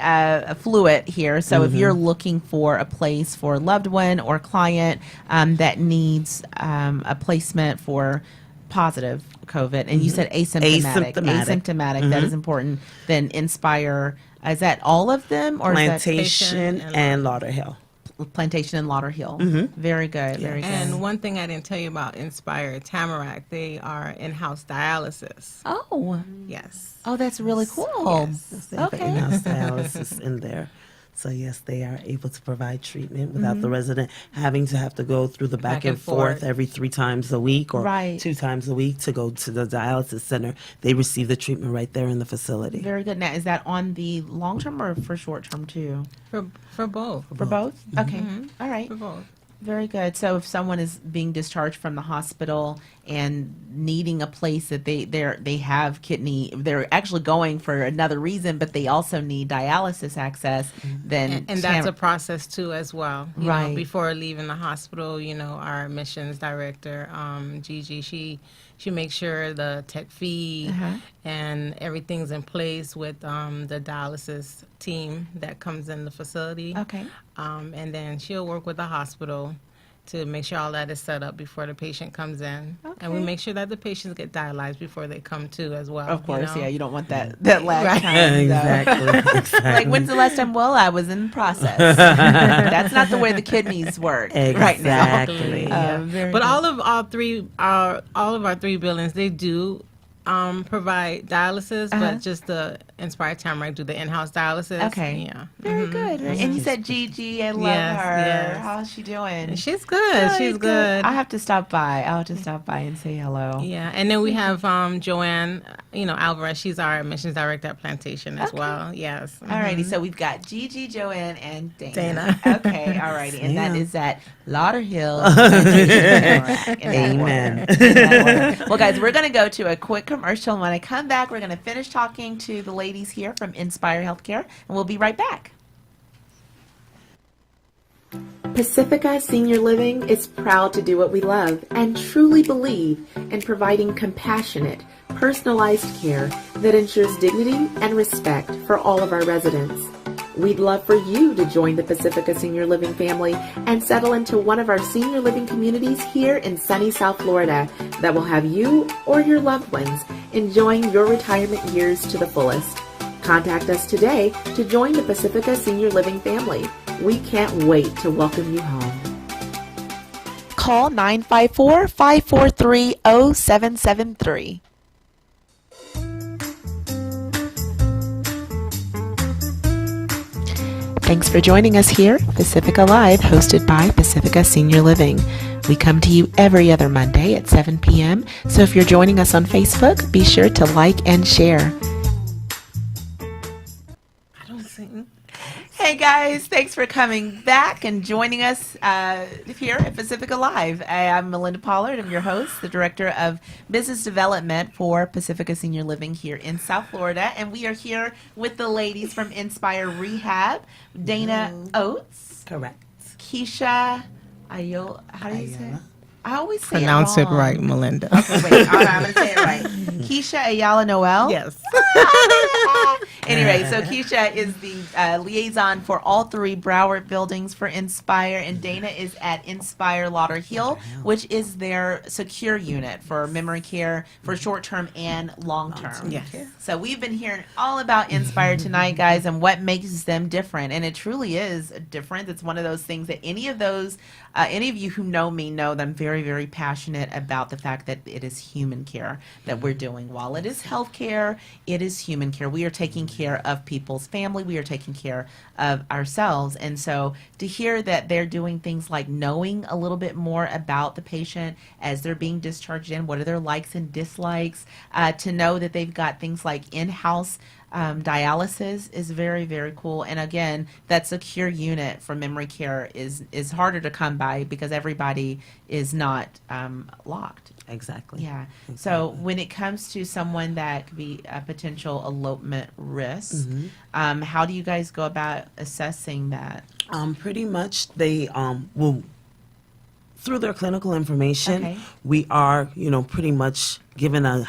fluid here. So if you're looking for a place for a loved one or client that needs a placement for positive COVID, and you said asymptomatic. Asymptomatic. That is important. Then Inspire, is that all of them? Or is Plantation Patient and Lauderhill. that Plantation and Lauderhill? Very good, very good. And one thing I didn't tell you about Inspire Tamarack, they are in-house dialysis. Oh, Yes. oh, that's really cool. They have Okay. in-house dialysis in there. So yes, they are able to provide treatment without the resident having to have to go through the back and forth every 3 times a week or Right. 2 times a week to go to the dialysis center. They receive the treatment right there in the facility. Very good. Now, is that on the long term or for short term too? For both. For both? Okay. All right. For both. Very good. So if someone is being discharged from the hospital and needing a place that they have kidney, they're actually going for another reason, but they also need dialysis access, then And that's a process too as well. You Right. know, before leaving the hospital, our admissions director, Gigi, she She makes sure the tech feed and everything's in place with the dialysis team that comes in the facility. Okay. And then she'll work with the hospital to make sure all that is set up before the patient comes in. And we Okay. make sure that the patients get dialyzed before they come to as well. Of course, you know? yeah. You don't want that lag Right. time. though. exactly. Like, when's the last time? Well, I was in the process. That's not the way the kidneys work right now. Exactly. Very But good. all of our three buildings, they do provide dialysis, but just the Inspire Tamarack do the in-house dialysis. Okay. Yeah. Very good. And you said Gigi, I love Yes, her. yes. How's she doing? She's good. She's good. I have to stop by. I'll have to stop by and say hello. Yeah, and then we have Joanne, Alvarez. She's our admissions director at Plantation as well. Yes. Alrighty, so we've got Gigi, Joanne, and Dana. Dana. Okay, alrighty, and that Yeah. is at Lauderhill. In that Amen. order. In that order. Well, guys, we're going to go to a quick commercial, and when I come back, we're going to finish talking to the ladies here from Inspire Healthcare, and we'll be right back. Pacifica Senior Living is proud to do what we love and truly believe in providing compassionate, personalized care that ensures dignity and respect for all of our residents. We'd love for you to join the Pacifica Senior Living family and settle into one of our senior living communities here in sunny South Florida that will have you or your loved ones enjoying your retirement years to the fullest. Contact us today to join the Pacifica Senior Living family. We can't wait to welcome you home. Call 954-543-0773. Thanks for joining us here, Pacifica Live, hosted by Pacifica Senior Living. We come to you every other Monday at 7 p.m., so if you're joining us on Facebook, be sure to like and share. I don't sing. Hey guys, thanks for coming back and joining us here at Pacifica Live. I'm Melinda Pollard. I'm your host, the Director of Business Development for Pacifica Senior Living here in South Florida. And we are here with the ladies from Inspire Rehab, Dana Oates, Correct. Keisha Ayola. How do you say it? Ayala. I always say Pronounce it it wrong. right, Melinda. Okay, wait, all right, I'm going to say it right. Keisha Ayala Noel. Yes. Anyway, so Keisha is the liaison for all three Broward buildings for Inspire, and Dana is at Inspire Lauderhill, which is their secure unit for memory care for short-term and long-term. Yes. So we've been hearing all about Inspire tonight, guys, and what makes them different, and it truly is different. It's one of those things that any of you who know me know that I'm very, very passionate about the fact that it is human care that we're doing. While it is health care, it is human care. We are taking care of people's family. We are taking care of ourselves. And so to hear that they're doing things like knowing a little bit more about the patient as they're being discharged in, what are their likes and dislikes, to know that they've got things like in-house dialysis is very, very cool. And again, that secure unit for memory care is harder to come by because everybody is not locked. Exactly. Yeah. So when it comes to someone that could be a potential elopement risk, how do you guys go about assessing that? Pretty much they will, through their clinical information, Okay. we are, pretty much given a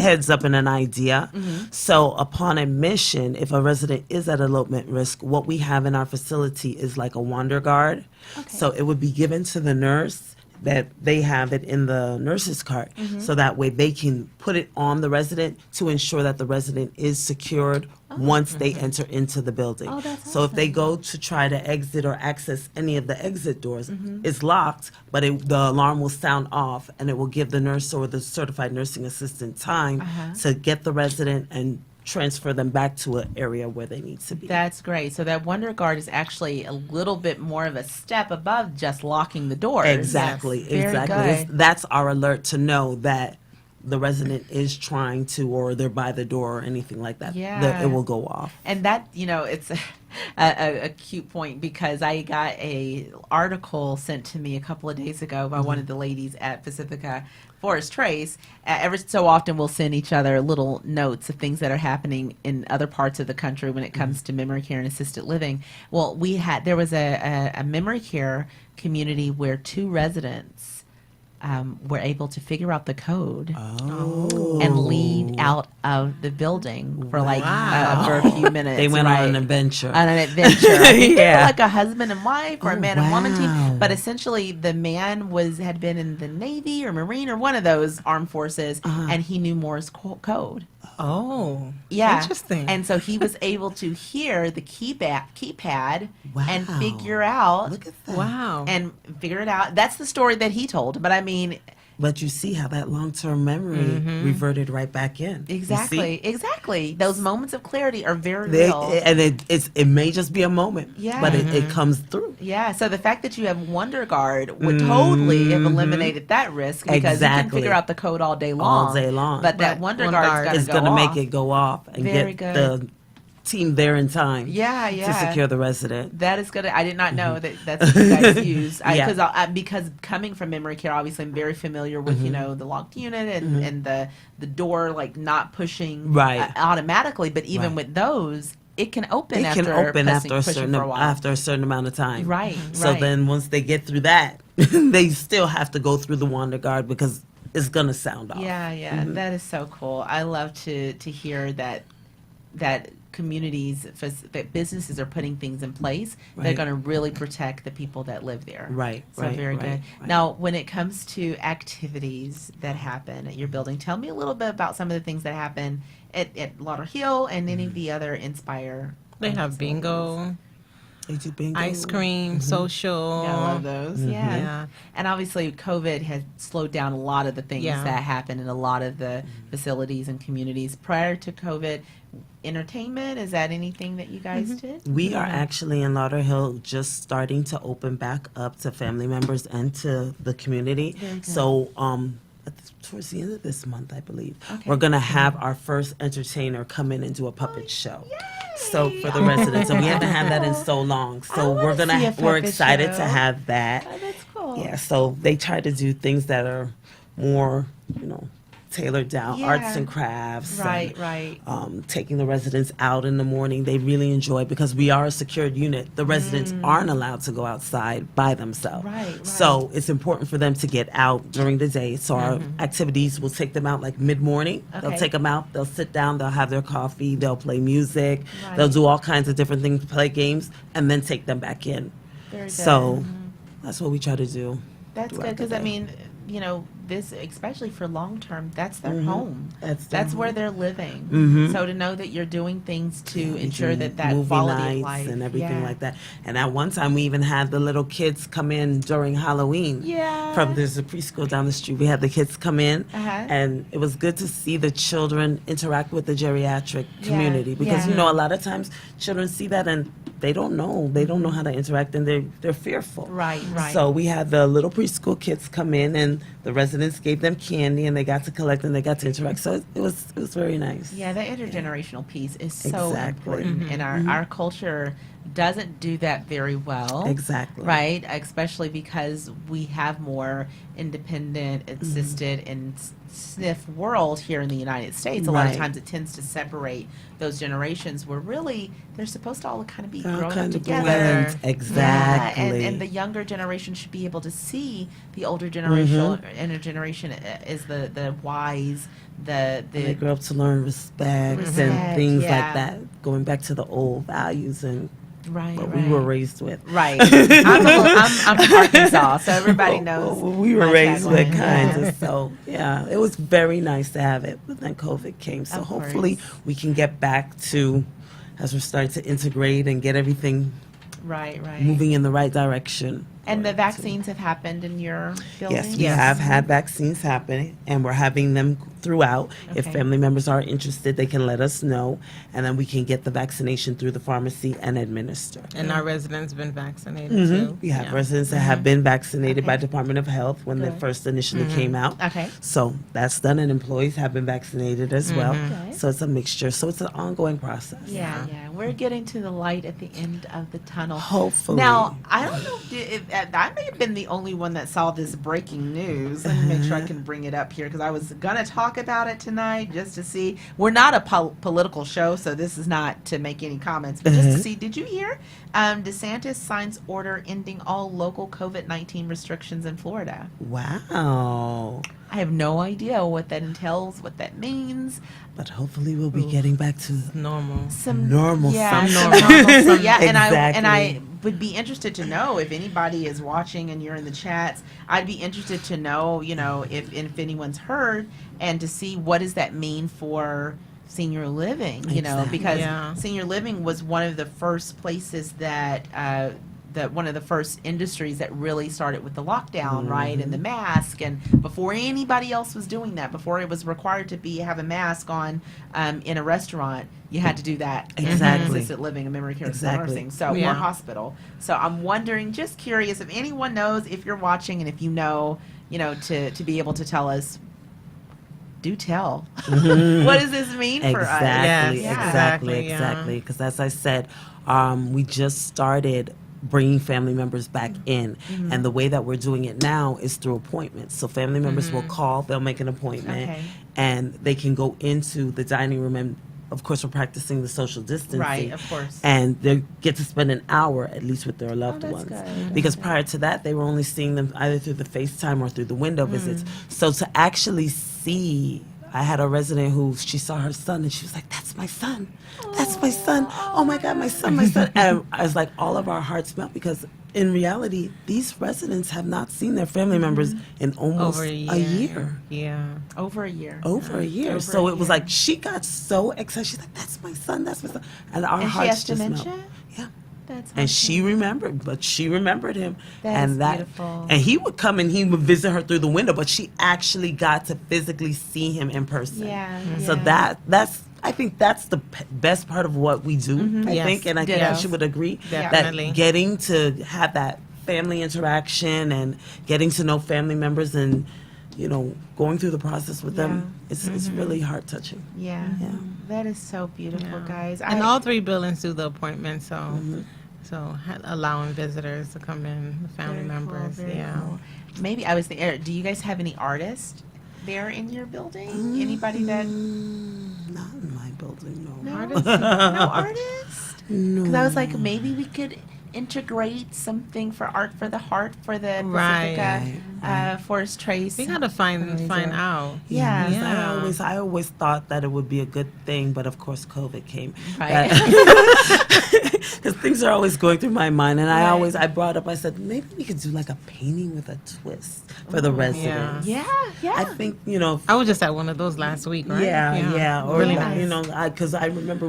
heads up and an idea. So upon admission, if a resident is at elopement risk, what we have in our facility is like a wander guard. So it would be given to the nurse that they have it in the nurse's cart. So that way they can put it on the resident to ensure that the resident is secured once they enter into the building. Oh, that's so if they go to try to exit or access any of the exit doors, it's locked, but the alarm will sound off and it will give the nurse or the certified nursing assistant time to get the resident and transfer them back to an area where they need to be. That's great. So that Wonder Guard is actually a little bit more of a step above just locking the doors. Exactly, Very exactly. good. That's our alert to know that the resident is trying to, or they're by the door or anything like that. Yeah. It will go off. And that, it's a cute point because I got a article sent to me a couple of days ago by one of the ladies at Pacifica Forest Trace. Every so often we'll send each other little notes of things that are happening in other parts of the country when it comes to memory care and assisted living. Well, there was a memory care community where 2 residents were able to figure out the code and leave out of the building for for a few minutes. They went on right? an adventure. On an adventure. I think they were Yeah. like a husband and wife or a man and woman wow. team. But essentially, the man had been in the Navy or Marine or one of those armed forces, and he knew Morse code. Oh, Yeah. interesting. And so he was able to hear the keypad and Wow. figure out Look at that. wow. and figure it out. That's the story that he told. But I mean, But you see how that long-term memory reverted right back in. You see? exactly. Those moments of clarity are very They- real. and it may just be a moment, Yeah. but it comes through. Yeah, so the fact that you have Wonder Guard would totally have eliminated that risk because you can Exactly. figure out the code all day long. All day long. But that Right. Wonder Wonder Guard's Guard going It's to going to make off. it go off and Very get good. the team there in time Yeah, to yeah. secure the resident. That is good. I did not know that that's what you guys use. Yeah. Because coming from memory care, obviously I'm very familiar with the locked unit and the door like not pushing Right. automatically. But even Right. with those, it can open It after can open pushing after for a while. after a certain amount of time. Right, So right. then once they get through that, they still have to go through the Wonder Guard because it's gonna sound off. Yeah, yeah, that is so cool. I love to hear that communities, that businesses are putting things in place that are Right. going to really protect the people that live there. Right, So right, very right, good. right. Now, when it comes to activities that happen at your building, tell me a little bit about some of the things that happen at Lauderhill and any of the other Inspire. They have bingo, They do bingo. ice cream, social. Yeah, I love those. Yeah. Yeah. And obviously, COVID has slowed down a lot of the things Yeah. that happen in a lot of the facilities and communities. Prior to COVID, entertainment, is that anything that you guys did? We are actually in Lauderhill just starting to open back up to family members and to the community. So towards the end of this month, I believe, Okay. we're going to have our first entertainer come in and do a puppet show. So for the residents, and we haven't had that in so long. So wanna see a we're puppet excited show. to have that. Oh, that's cool. Yeah, so they try to do things that are more, tailored down, arts Yeah. and crafts. Right, and, right. taking the residents out in the morning. They really enjoy because we are a secured unit. The residents aren't allowed to go outside by themselves. Right, So it's important for them to get out during the day. So our activities will take them out like mid-morning. Okay. They'll take them out, they'll sit down, they'll have their coffee, they'll play music, Right. they'll do all kinds of different things, play games, and then take them back in. Very good. So that's what we try to do. That's throughout good the because I day. mean, this especially for long term, that's their home. That's their That's where home. they're living. Mhm. So to know that you're doing things to We ensure do that movie quality nights of life and everything yeah. like that. And at one time, we even had the little kids come in during Halloween. Yeah. There's a preschool down the street. We had the kids come in, Uh-huh. and it was good to see the children interact with the geriatric Yeah, community because yeah. a lot of times children see that and they don't know. They don't know how to interact, and they're fearful. Right, right. So we had the little preschool kids come in, and the residents gave them candy, and they got to collect and they got to interact. So it was very nice. Yeah, the intergenerational piece is so Exactly. important, and our culture doesn't do that very well. Exactly. Right, especially because we have more independent, assisted, and SNF world here in the United States. A lot of Right. times it tends to separate those generations where really they're supposed to all kind of be All grown up kind of together. blends. Yeah, Exactly. and the younger generation should be able to see the older generation, intergeneration is the wise, They the grow up to learn respect Respect, and things yeah. like that, going back to the old values and right, what right. we were raised with. Right. I'm from Arkansas, so everybody knows. What we were my raised with, tagline. kind Yeah. of. So, yeah, it was very nice to have it. But then COVID came. So Of hopefully course. we can get back to, as we're starting to integrate and get everything Right, right. moving in the right direction. And the for it to- vaccines have happened in your building? Yes, we have had vaccines happening, and we're having them throughout. If Okay. family members are interested, they can let us know, and then we can get the vaccination through the pharmacy and administer. And our residents been vaccinated too. We have Yeah. residents that have been vaccinated by Okay. Department of Health when they Good. first initially came out. Okay. So that's done, and employees have been vaccinated as well. Okay. So it's a mixture. So it's an ongoing process. Yeah, yeah. We're getting to the light at the end of the tunnel. Hopefully. Now, I don't know if I may have been the only one that saw this breaking news. Let me make sure I can bring it up here because I was gonna talk about it tonight just to see. We're not a political show, so this is not to make any comments, but just to see. Did you hear? DeSantis signs order ending all local COVID-19 restrictions in Florida. Wow. I have no idea what that entails, what that means. But hopefully we'll be getting back to Normal. Some normal. yeah, some some normal. normalcy. Yeah, and I Exactly. would be interested to know if anybody is watching and you're in the chats. I'd be interested to know, if anyone's heard and to see what does that mean for senior living, Exactly. because Yeah. senior living was one of the first places that one of the first industries that really started with the lockdown, right, and the mask, and before anybody else was doing that, before it was required to have a mask on in a restaurant, you had to do that in Exactly. assisted living, a memory care, Exactly. nursing, so Yeah. or hospital. So I'm wondering, just curious, if anyone knows, if you're watching, and if you know, to be able to tell us. Do tell. What does this mean for us? Exactly, Yes, exactly, exactly, yeah. exactly. Because as I said, we just started bringing family members back in, and the way that we're doing it now is through appointments. So family members will call, they'll make an appointment, Okay. and they can go into the dining room, and of course we're practicing the social distancing. Right, of course. And they get to spend an hour at least with their loved that's ones. good. Because prior to that, they were only seeing them either through the FaceTime or through the window Mm. visits. So to actually see, I had a resident who she saw her son and she was like, "That's my son. That's my son. Oh my God, my son, my son." And I was like, all of our hearts melt because in reality, these residents have not seen their family members in almost Over a a year. year. Yeah. Over a year. Over a year. Over So a it was year. like she got so excited. She's like, "That's my son. That's my son." And our And she hearts has just dementia? melt. Yeah. That's And she remembered, but she remembered him. That and is that, beautiful. And he would come and he would visit her through the window, but she actually got to physically see him in person. Yeah, So yeah. that's I think that's the best part of what we do. I Yes. think, and I think Ditto. she would agree Definitely. that getting to have that family interaction and getting to know family members and going through the process with them it's really heart touching. Yeah. Yeah. That is so beautiful, Yeah. guys. And all three buildings do the appointments, so allowing visitors to come in, the family Very cool, members. very Yeah. cool. Maybe I was thinking, do you guys have any artists there in your building? Anybody that Not in my building, no. artists? No artists? Because I was like, maybe we could integrate something for Art for the Heart for the Right. Pacifica Forest Trace. We gotta find out. Yeah. Yes, Yeah. I always thought that it would be a good thing, but of course COVID came. Right. Because things are always going through my mind, and Right. I brought up, I said, maybe we could do like a painting with a twist for the residents. Yeah, yeah. I think, I was just at one of those last week, right? Yeah, or Really like, nice. because I remember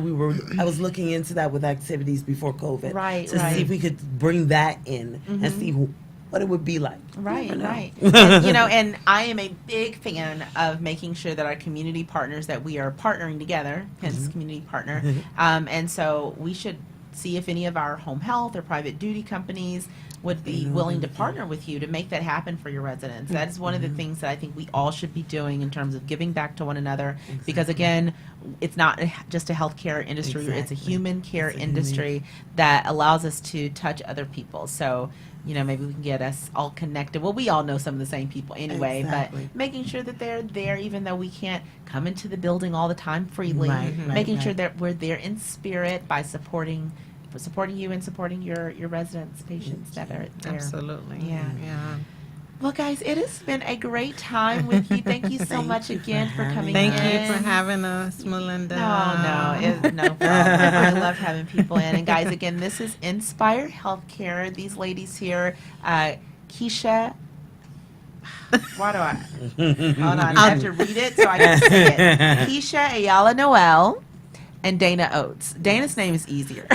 I was looking into that with activities before COVID, Right, to right. see if we could bring that in and see what it would be like. Right, Never know. right. And, and I am a big fan of making sure that our community partners, that we are partnering together, hence community partner. And so we should see if any of our home health or private duty companies would be willing to partner with you to make that happen for your residents. That is one of the things that I think we all should be doing in terms of giving back to one another. Because again, it's not just a healthcare industry, it's a Exactly. human care It's a human- industry that allows us to touch other people. So, maybe we can get us all connected. Well, we all know some of the same people anyway, Exactly. but making sure that they're there even though we can't come into the building all the time freely. Right, right, making sure right. that we're there in spirit by supporting you and supporting your residents, patients that are there. Absolutely. Yeah. Yeah. Well, guys, it has been a great time with you. Thank you so Thank much you for again for having coming Thank in. you for having us, Melinda. No problem. I love having people in. And guys, again, this is Inspire Healthcare. These ladies here, Keisha. Why do I? Hold on, I have to read it so I can say it. Keisha Ayala Noel and Dana Oates. Dana's name is easier.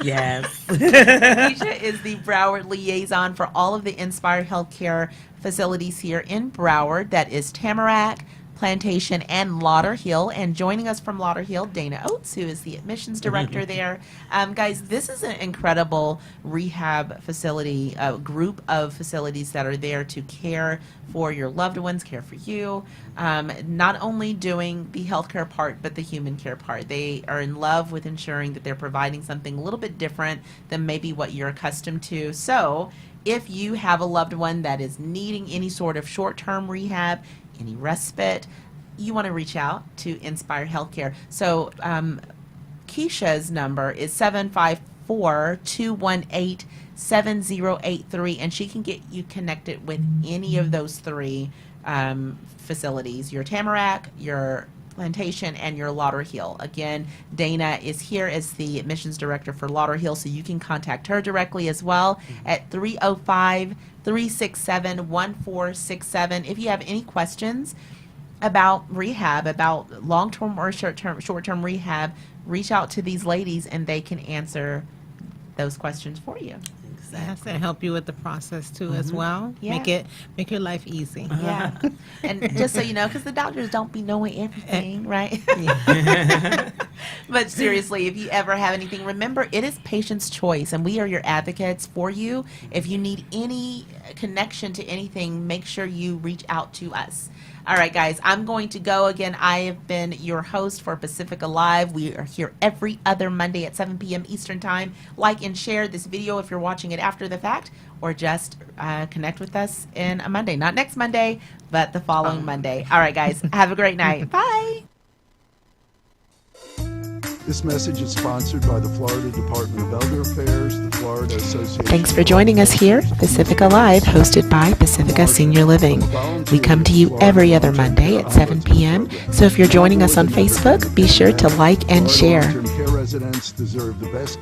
Yes. Keisha is the Broward liaison for all of the Inspire Healthcare facilities here in Broward. That is Tamarack, Plantation, and Lauderhill. And joining us from Lauderhill, Dana Oates, who is the admissions director there. Guys, this is an incredible rehab facility, a group of facilities that are there to care for your loved ones, care for you, not only doing the healthcare part, but the human care part. They are in love with ensuring that they're providing something a little bit different than maybe what you're accustomed to. So if you have a loved one that is needing any sort of short-term rehab, any respite, you want to reach out to Inspire Healthcare. So Keisha's number is 754-218-7083, and she can get you connected with any of those three facilities, your Tamarack, your Plantation, and your Lauderhill. Again, Dana is here as the admissions director for Lauderhill, so you can contact her directly as well at 305-367-1467. If you have any questions about rehab, about long-term or short-term rehab, reach out to these ladies and they can answer those questions for you. Yes, and help you with the process too as well. Yeah. Make your life easy. Yeah. And just so you know, because the doctors don't be knowing everything, right? But seriously, if you ever have anything, remember it is patient's choice, and we are your advocates for you. If you need any connection to anything, make sure you reach out to us. All right, guys, I'm going to go again. I have been your host for Pacifica Live. We are here every other Monday at 7 p.m. Eastern Time. Like and share this video if you're watching it after the fact, or just connect with us in a Monday. Not next Monday, but the following Monday. All right, guys, have a great night. Bye. This message is sponsored by the Florida Department of Elder Affairs, the Florida Association. Thanks for joining us here, Pacifica Live, hosted by Pacifica Senior Living. We come to you every other Monday at 7 p.m. So if you're joining us on Facebook, be sure to like and share. Long-term care residents deserve the best